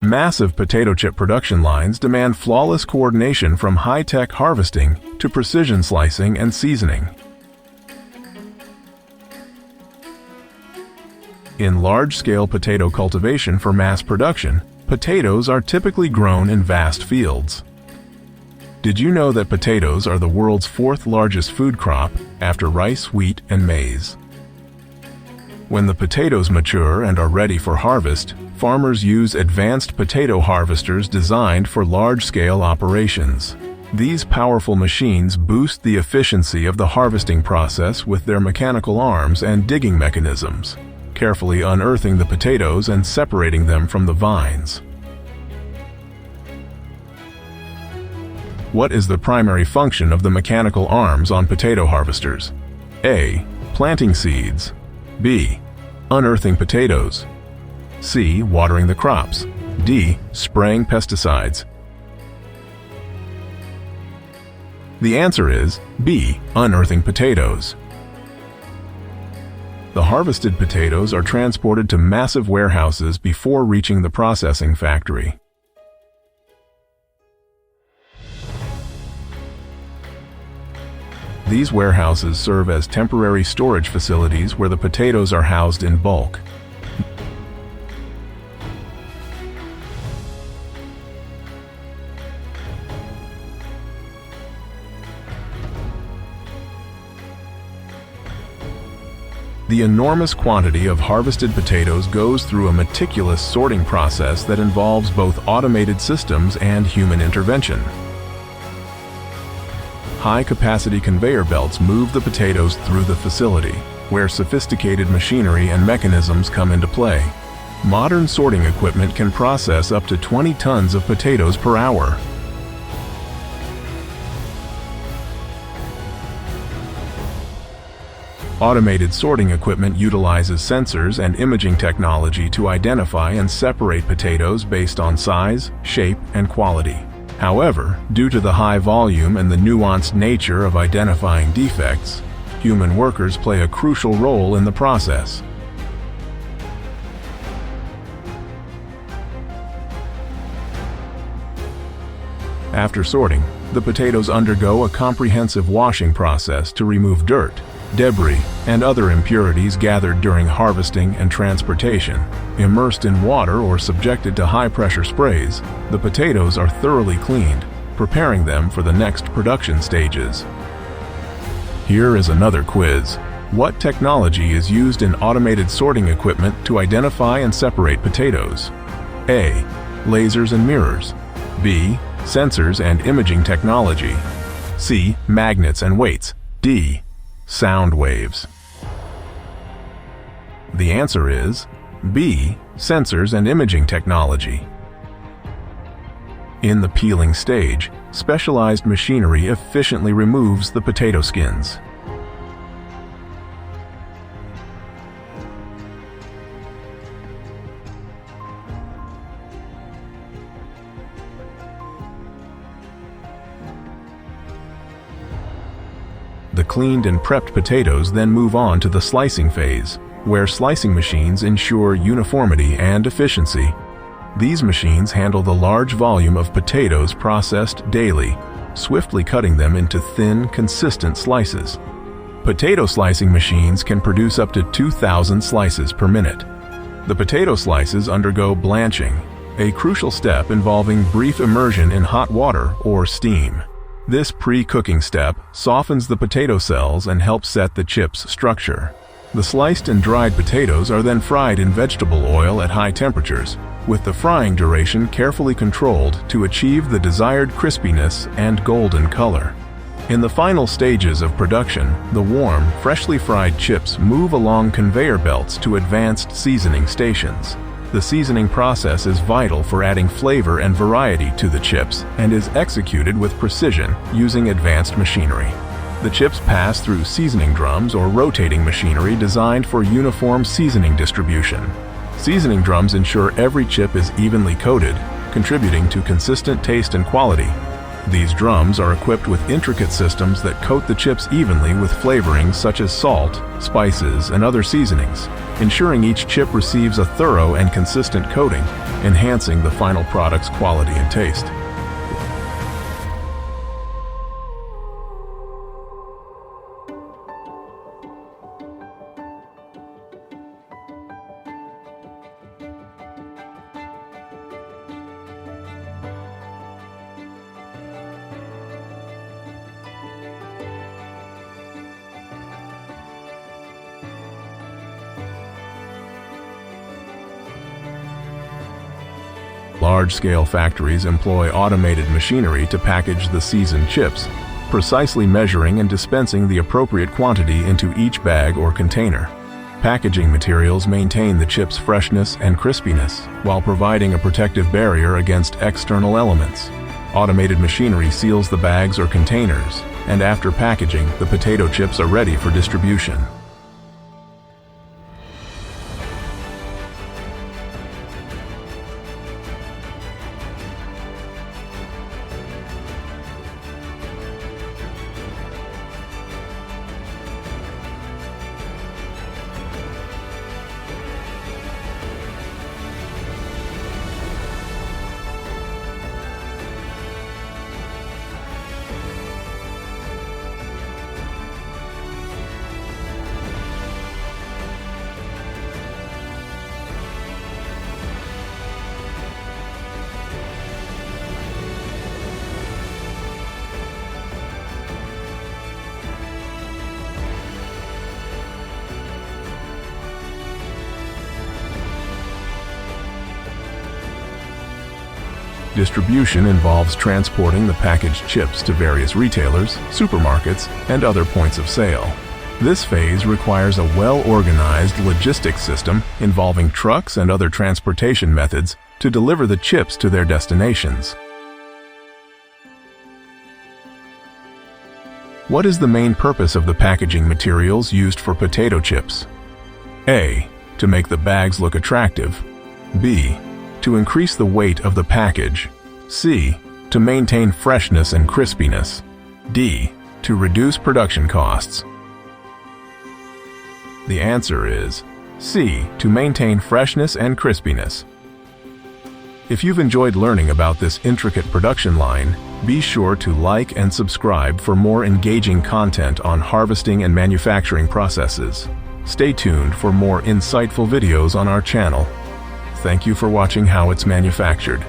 Massive potato chip production lines demand flawless coordination from high-tech harvesting to precision slicing and seasoning. In large-scale potato cultivation for mass production, potatoes are typically grown in vast fields. Did you know that potatoes are the world's fourth largest food crop after rice, wheat, and maize? When the potatoes mature and are ready for harvest, farmers use advanced potato harvesters designed for large-scale operations. These powerful machines boost the efficiency of the harvesting process with their mechanical arms and digging mechanisms, carefully unearthing the potatoes and separating them from the vines. What is the primary function of the mechanical arms on potato harvesters? A. Planting seeds. B. Unearthing potatoes. C. Watering the crops. D. Spraying pesticides. The answer is B. Unearthing potatoes. The harvested potatoes are transported to massive warehouses before reaching the processing factory. These warehouses serve as temporary storage facilities where the potatoes are housed in bulk. The enormous quantity of harvested potatoes goes through a meticulous sorting process that involves both automated systems and human intervention. High-capacity conveyor belts move the potatoes through the facility, where sophisticated machinery and mechanisms come into play. Modern sorting equipment can process up to 20 tons of potatoes per hour. Automated sorting equipment utilizes sensors and imaging technology to identify and separate potatoes based on size, shape, and quality. However, due to the high volume and the nuanced nature of identifying defects, human workers play a crucial role in the process. After sorting, the potatoes undergo a comprehensive washing process to remove dirt, debris, and other impurities gathered during harvesting and transportation. Immersed in water or subjected to high-pressure sprays, the potatoes are thoroughly cleaned, preparing them for the next production stages. Here is another quiz. What technology is used in automated sorting equipment to identify and separate potatoes? A. Lasers and mirrors. B. Sensors and imaging technology. C. Magnets and weights. D. Sound waves. The answer is B. Sensors and imaging technology. In the peeling stage, specialized machinery efficiently removes the potato skins. The cleaned and prepped potatoes then move on to the slicing phase, where slicing machines ensure uniformity and efficiency. These machines handle the large volume of potatoes processed daily, swiftly cutting them into thin, consistent slices. Potato slicing machines can produce up to 2,000 slices per minute. The potato slices undergo blanching, a crucial step involving brief immersion in hot water or steam. This pre-cooking step softens the potato cells and helps set the chip's structure. The sliced and dried potatoes are then fried in vegetable oil at high temperatures, with the frying duration carefully controlled to achieve the desired crispiness and golden color. In the final stages of production, the warm, freshly fried chips move along conveyor belts to advanced seasoning stations. The seasoning process is vital for adding flavor and variety to the chips and is executed with precision using advanced machinery. The chips pass through seasoning drums or rotating machinery designed for uniform seasoning distribution. Seasoning drums ensure every chip is evenly coated, contributing to consistent taste and quality. These drums are equipped with intricate systems that coat the chips evenly with flavorings such as salt, spices, and other seasonings, ensuring each chip receives a thorough and consistent coating, enhancing the final product's quality and taste. Large-scale factories employ automated machinery to package the seasoned chips, precisely measuring and dispensing the appropriate quantity into each bag or container. Packaging materials maintain the chip's freshness and crispiness, while providing a protective barrier against external elements. Automated machinery seals the bags or containers, and after packaging, the potato chips are ready for distribution. Distribution involves transporting the packaged chips to various retailers, supermarkets, and other points of sale. This phase requires a well-organized logistics system involving trucks and other transportation methods to deliver the chips to their destinations. What is the main purpose of the packaging materials used for potato chips? A. To make the bags look attractive. B. To increase the weight of the package. C. To maintain freshness and crispiness. D. To reduce production costs. The answer is C. To maintain freshness and crispiness. If you've enjoyed learning about this intricate production line, be sure to like and subscribe for more engaging content on harvesting and manufacturing processes. Stay tuned for more insightful videos on our channel. Thank you for watching How It's Manufactured.